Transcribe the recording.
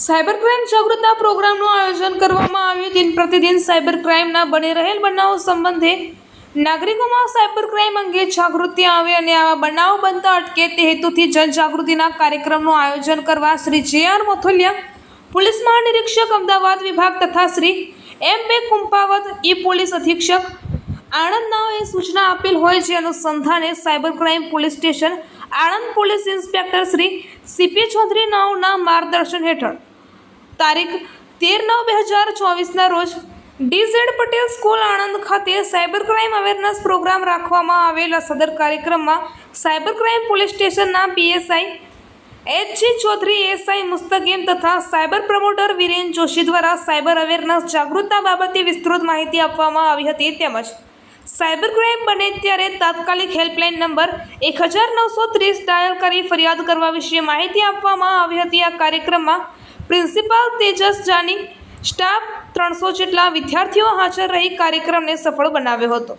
Cyber crime જાગૃતતા પ્રોગ્રામનું આયોજન કરવામાં આવ્યું. દિન પ્રતિદિન સાયબર ક્રાઇમના બની રહેલ બનાવો સંબંધે નાગરિકોમાં સાયબર ક્રાઇમ અંગે જાગૃતિ આવે અને આવા બનાવો બનતા અટકે તે હેતુથી જનજાગૃતિના કાર્યક્રમનું આયોજન કરવા શ્રી જે.આર. મોથલિયા, પોલીસ મહાનિરીક્ષક અમદાવાદ વિભાગ તથા શ્રી એમ.બે. કુંપાવત, પોલીસ અધિક્ષક આણંદ નાઓએ સૂચના આપેલ હોય. જે અનુસંધાને cyber crime police station Anand police inspector Shri CP. Chaudhary નાઓના માર્ગદર્શન હેઠળ તારીખ 13/9/2024 રોજ ડી.ઝેડ. પટેલ સ્કૂલ આણંદ ખાતે સાયબર ક્રાઇમ અવેરનેસ પ્રોગ્રામ રાખવામાં આવેલા સદર કાર્યક્રમમાં સાયબર ક્રાઇમ પોલીસ સ્ટેશનના પીએસઆઈ એચ.જી. ચૌધરી, એએસઆઈ મુસ્તકીમ તથા સાયબર પ્રમોટર વિરેન જોશી દ્વારા સાયબર અવેરનેસ જાગૃતતા બાબતે વિસ્તૃત માહિતી આપવામાં આવી હતી. તેમજ સાયબર ક્રાઇમ બને ત્યારે તાત્કાલિક હેલ્પલાઇન નંબર 1930 ડાયલ કરી ફરિયાદ કરવા વિશે માહિતી આપવામાં આવી હતી. આ કાર્યક્રમમાં પ્રિન્સિપાલ તેજસ જાની, સ્ટાફ 300 જેટલા વિદ્યાર્થીઓ હાજર રહી કાર્યક્રમને સફળ બનાવ્યો હતો.